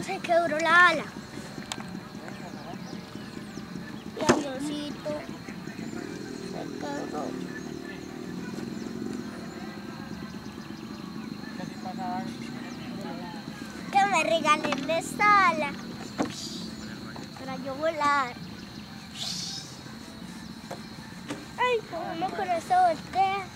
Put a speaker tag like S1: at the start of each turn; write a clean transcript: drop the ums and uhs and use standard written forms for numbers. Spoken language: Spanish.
S1: Se quebró la ala. Y avioncito se quebró. Que me regalen esta ala para yo volar. Ay, como uno con eso voltea.